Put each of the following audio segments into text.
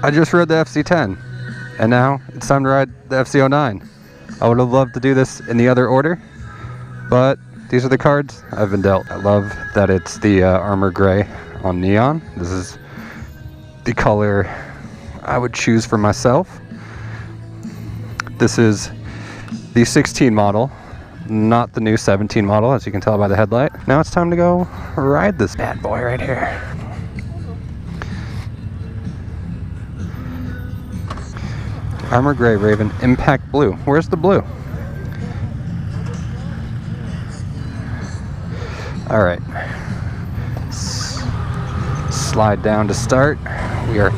I just rode the FZ-10, and now it's time to ride the FZ-09. I would have loved to do this in the other order, but these are the cards I've been dealt. I love that it's the armor gray on neon. This is the color I would choose for myself. This is the 16 model, not the new 17 model, as you can tell by the headlight. Now it's time to go ride this bad boy right here. Armor gray Raven, impact blue. Where's the blue? All right. Slide down to start. We are.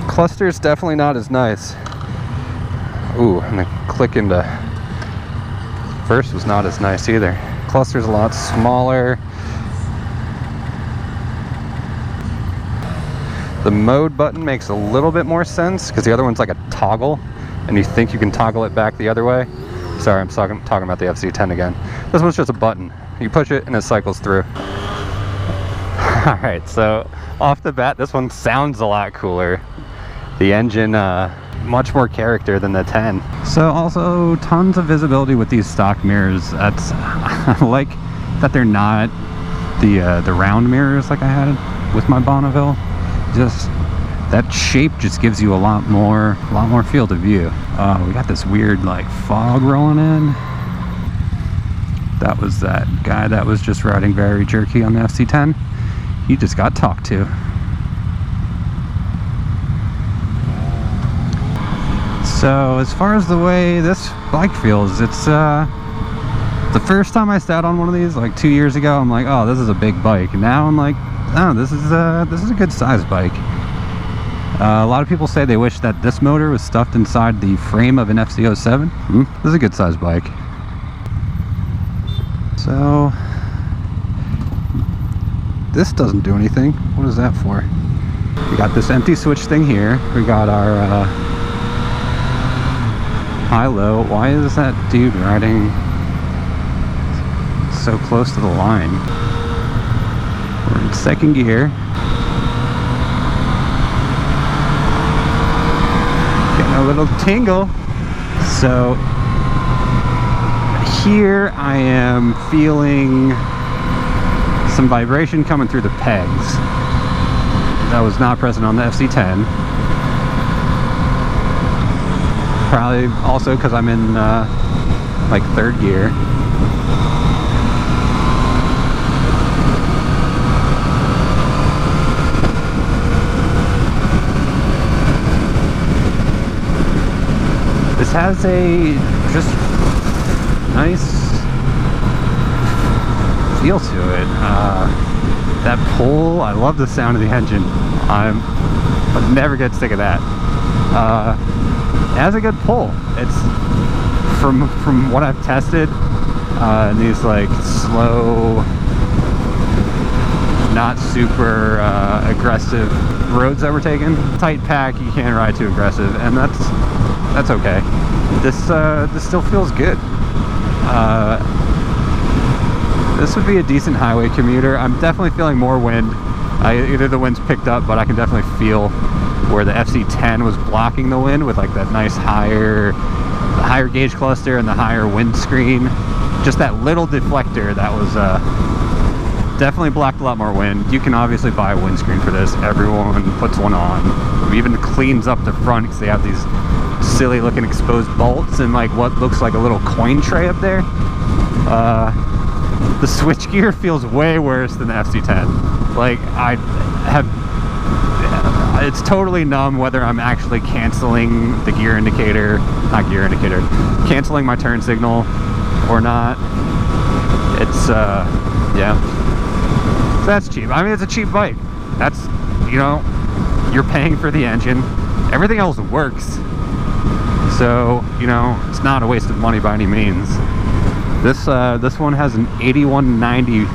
Cluster's definitely not as nice. Ooh, and the click into first was not as nice either. Cluster's a lot smaller. The mode button makes a little bit more sense because the other one's like a toggle and you think you can toggle it back the other way. Sorry, I'm talking about the FZ-10 again. This one's just a button. You push it and it cycles through. Alright, so off the bat, this one sounds a lot cooler. The engine, much more character than the 10. So also tons of visibility with these stock mirrors. That's I like that they're not the round mirrors like I had with my Bonneville. Just that shape just gives you a lot more field of view. We got this weird like fog rolling in. That was that guy that was just riding very jerky on the FZ-10. He just got talked to. So as far as the way this bike feels, it's the first time I sat on one of these like 2 years ago, I'm like, oh, this is a big bike. And now I'm like, oh, this is a good size bike. A lot of people say they wish that this motor was stuffed inside the frame of an FZ-07. This is a good size bike. So this doesn't do anything. What is that for? We got this empty switch thing here. We got our high-low. Why is that dude riding so close to the line? We're in second gear. Getting a little tingle. So here I am feeling some vibration coming through the pegs. That was not present on the FZ-10. Probably also because I'm in like third gear. This has a just nice feel to it. That pull, I love the sound of the engine. I'll never get sick of that. It has a good pull. It's from what I've tested, these like slow, not super aggressive roads that we're taking. Tight pack, you can't ride too aggressive, and that's okay. This still feels good. This would be a decent highway commuter. I'm definitely feeling more wind. Either the wind's picked up, but I can definitely feel where the FZ-10 was blocking the wind with like that nice higher gauge cluster and the higher windscreen. Just that little deflector that was definitely blocked a lot more wind. You can obviously buy a windscreen for this. Everyone puts one on. It even cleans up the front because they have these silly looking exposed bolts and like what looks like a little coin tray up there. The switchgear feels way worse than the FZ-10. Like it's totally numb whether I'm actually canceling the canceling my turn signal or not. It's yeah, so that's cheap. I mean, it's a cheap bike. That's, you know, you're paying for the engine, everything else works, so you know it's not a waste of money by any means. This one has an 8190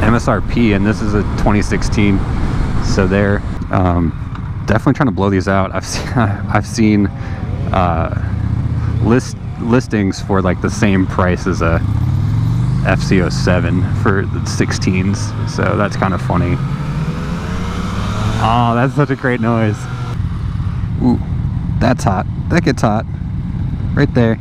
MSRP, and this is a 2016. So they're definitely trying to blow these out. I've seen listings for like the same price as a FZ-07 for the 16s. So that's kind of funny. Oh, that's such a great noise. Ooh, that's hot. That gets hot. Right there.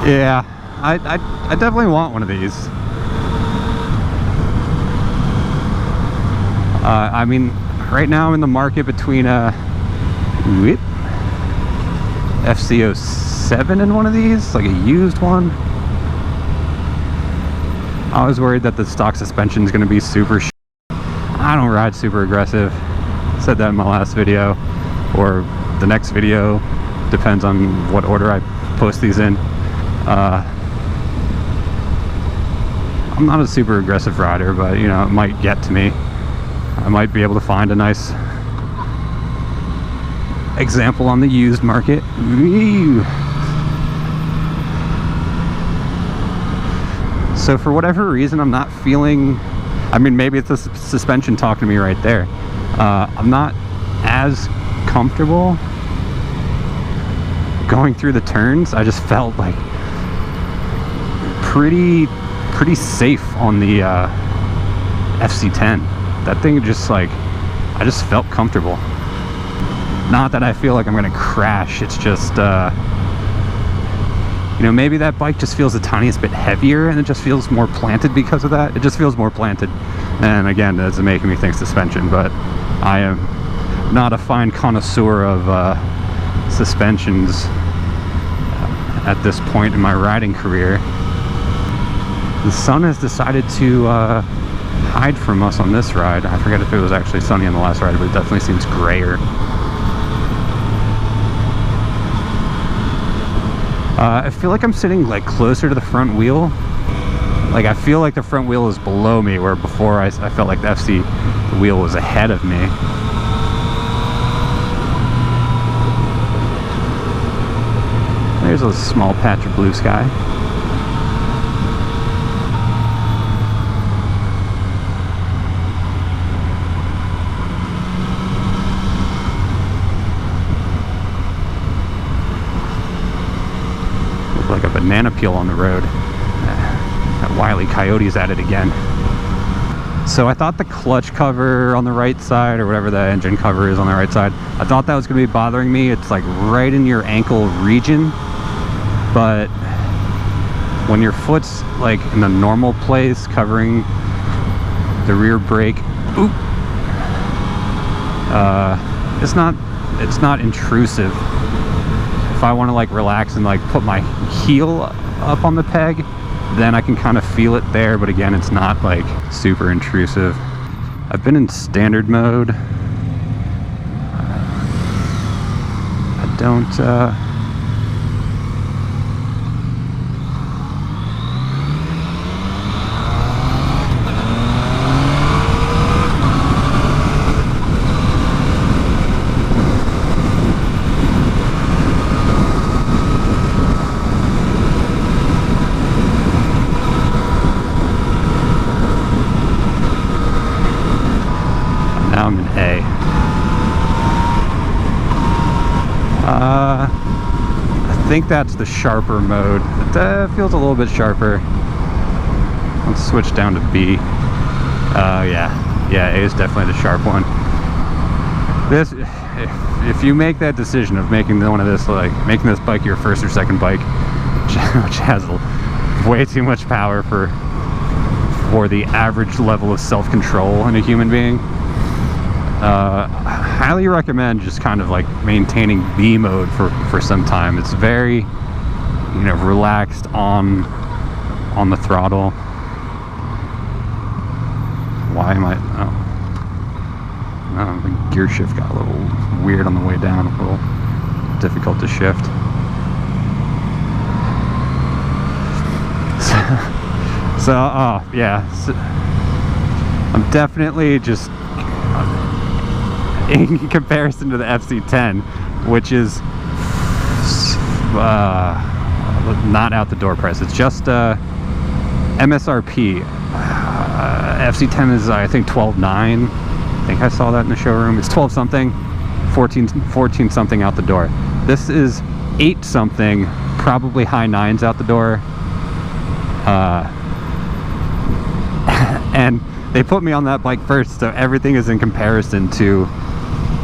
Yeah, I definitely want one of these. I mean, right now I'm in the market between a FZ-07 and one of these, like a used one. I was worried that the stock suspension is going to be super I don't ride super aggressive. Said that in my last video, or the next video, depends on what order I post these in. I'm not a super aggressive rider, but you know, it might get to me. I might be able to find a nice example on the used market. So for whatever reason, I'm not feeling, I mean, maybe it's the suspension talking to me right there. I'm not as comfortable going through the turns. I just felt like pretty safe on the FZ-10. That thing just like, I just felt comfortable. Not that I feel like I'm gonna crash, it's just you know, maybe that bike just feels the tiniest bit heavier and it just feels more planted because of that. It just feels more planted, and again, that's making me think suspension, but I am not a fine connoisseur of suspensions at this point in my riding career. The sun has decided to hide from us on this ride. I forget if it was actually sunny on the last ride, but it definitely seems grayer. I feel like I'm sitting like closer to the front wheel. Like I feel like the front wheel is below me, where before I felt like the FZ wheel was ahead of me. There's a small patch of blue sky. Look like a banana peel on the road. That Wile E. Coyote's at it again. So I thought the clutch cover on the right side, or whatever the engine cover is on the right side, I thought that was going to be bothering me. It's like right in your ankle region, but when your foot's like in the normal place covering the rear brake, oop, it's not intrusive. If I want to like relax and like put my heel up on the peg, then I can kind of feel it there, but again, it's not like super intrusive. I've been in standard mode. I don't now I'm in A. I think that's the sharper mode. It feels a little bit sharper. Let's switch down to B. Yeah, A is definitely the sharp one. This, if you make that decision of making one of this, like making this bike your first or second bike, which has way too much power for the average level of self-control in a human being, I highly recommend just kind of like maintaining B mode for some time. It's very, you know, relaxed on the throttle. Why am I? Oh, the gear shift got a little weird on the way down, a little difficult to shift. So yeah, so I'm definitely just in comparison to the FZ-10, which is not out the door price. It's just MSRP. FZ-10 is, I think, 12.9. I think I saw that in the showroom. It's 12 something, 14 something out the door. This is 8 something, probably high 9s out the door. And they put me on that bike first, so everything is in comparison to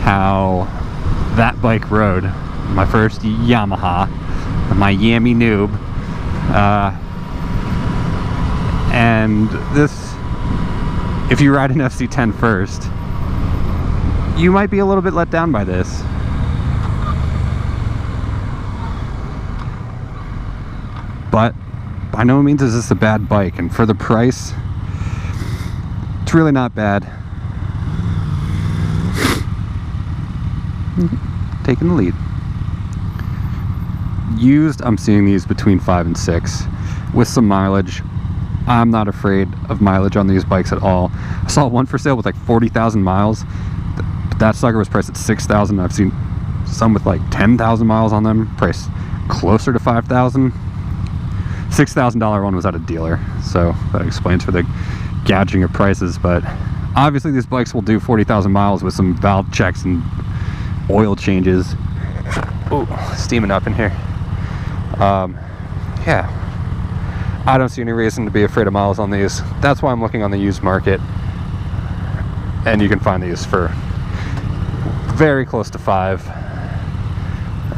how that bike rode. My first Yamaha, my Yammy noob. And this, if you ride an FZ-10 first, you might be a little bit let down by this. But by no means is this a bad bike, and for the price, it's really not bad. Taking the lead. Used, I'm seeing these between 5 and 6 with some mileage. I'm not afraid of mileage on these bikes at all. I saw one for sale with like 40,000 miles. That sucker was priced at 6,000. I've seen some with like 10,000 miles on them, priced closer to 5,000. $6,000 one was at a dealer, so that explains for the gouging of prices. But obviously these bikes will do 40,000 miles with some valve checks and oil changes. Ooh, steaming up in here. Yeah, I don't see any reason to be afraid of miles on these. That's why I'm looking on the used market, and you can find these for very close to 5.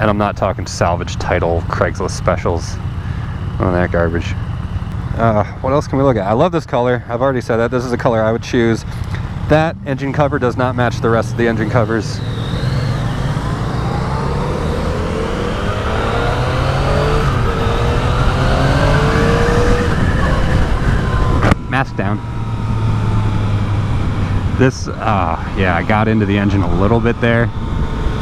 And I'm not talking salvage title Craigslist specials on that garbage. What else can we look at? I love this color. I've already said that this is a color I would choose. That engine cover does not match the rest of the engine covers. Mask down. This, yeah, I got into the engine a little bit there.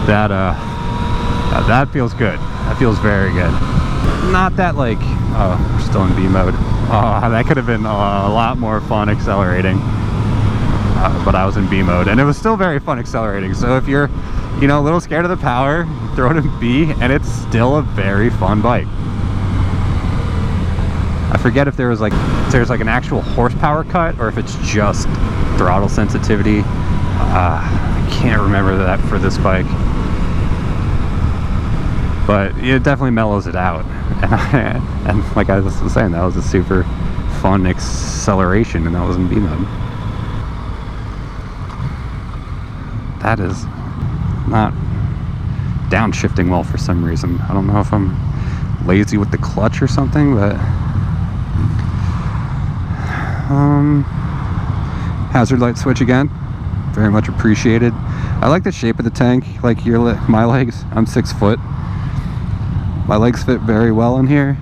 That feels good. That feels very good. Not that like, oh, we're still in B mode. Oh, that could have been a lot more fun accelerating. But I was in B mode, and it was still very fun accelerating. So if you're, you know, a little scared of the power, throw it in B, and it's still a very fun bike. I forget if there's like an actual horsepower cut or if it's just throttle sensitivity. I can't remember that for this bike, but it definitely mellows it out. And like I was saying, that was a super fun acceleration, and that was in B mode. That is not downshifting well for some reason. I don't know if I'm lazy with the clutch or something, but hazard light switch again, very much appreciated. I like the shape of the tank, like my legs. I'm 6 foot. My legs fit very well in here.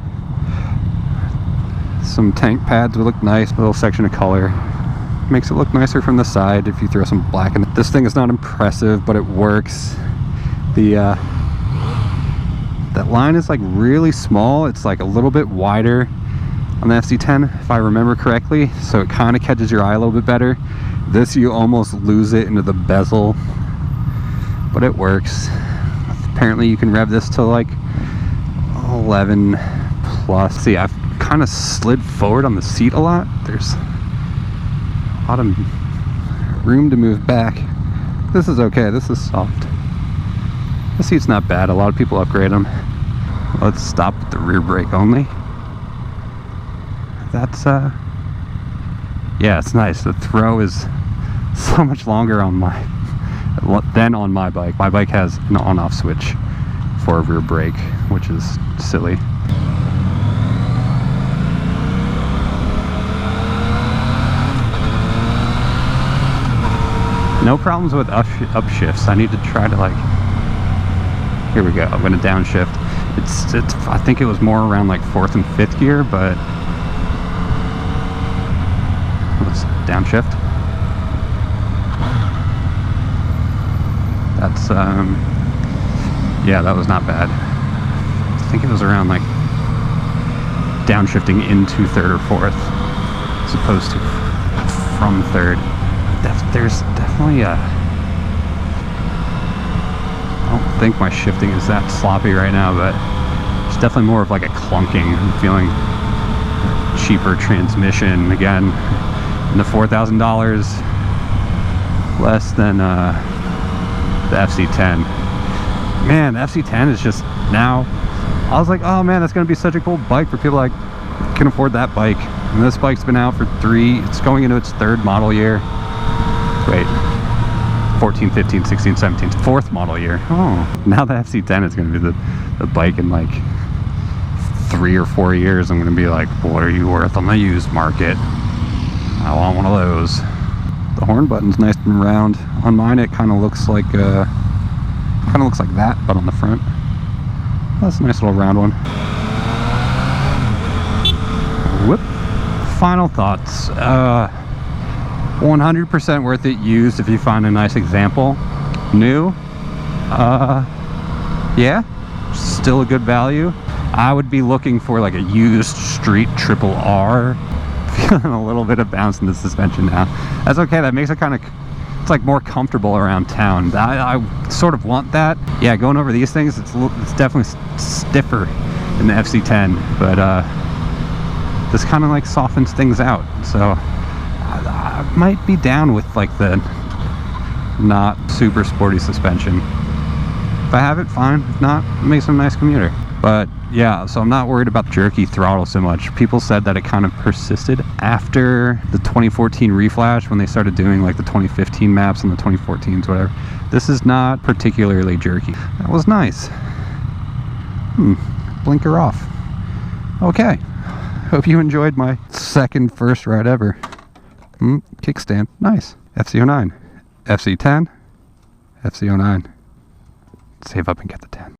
Some tank pads would look nice, a little section of color. Makes it look nicer from the side if you throw some black in it. This thing is not impressive, but it works. That line is like really small. It's like a little bit wider on the FZ-10, if I remember correctly, so it kind of catches your eye a little bit better. This, you almost lose it into the bezel, but it works. Apparently you can rev this to like 11 plus. See, I've kind of slid forward on the seat a lot. There's a lot of room to move back. This is okay. This is soft. The seat's not bad. A lot of people upgrade them. Let's stop with the rear brake only. That's yeah, it's nice. The throw is so much longer than on my bike. My bike has an on-off switch for a rear brake, which is silly. No problems with upshifts. I need to try to like, here we go. I'm going to downshift. It's I think it was more around like 4th and 5th gear, but let's downshift. That's yeah, that was not bad. I think it was around like downshifting into 3rd or 4th as opposed to from 3rd. There's definitely a, I don't think my shifting is that sloppy right now, but it's definitely more of like a clunking. I'm feeling cheaper transmission again. and the $4,000 less than the FZ-10. Man, the FZ-10 is just now, I was like, oh man, that's gonna be such a cool bike for people like can afford that bike. And this bike's been out for it's going into its 3rd model year. Wait, 14, 15, 16, 17, 4th model year. Oh, now the FZ-10 is gonna be the bike in like 3 or 4 years. I'm gonna be like, what are you worth on the used market? I want one of those. The horn button's nice and round. On mine, it kind of looks like that, but on the front, that's a nice little round one. Whoop. Final thoughts. 100% worth it used if you find a nice example. New, yeah, still a good value. I would be looking for like a used street triple R. Feeling a little bit of bounce in the suspension now. That's okay. That makes it kind of, it's like more comfortable around town. I sort of want that. Yeah, going over these things, it's definitely stiffer than the FZ-10, but this kind of like softens things out. So I might be down with like the not super sporty suspension. If I have it, fine. If not, it makes a nice commuter. But yeah, so I'm not worried about the jerky throttle so much. People said that it kind of persisted after the 2014 reflash when they started doing like the 2015 maps and the 2014s, whatever. This is not particularly jerky. That was nice. Blinker off. Okay. Hope you enjoyed my first ride ever. Kickstand. Nice. FZ-09. FZ-10. FZ-09. Save up and get the 10.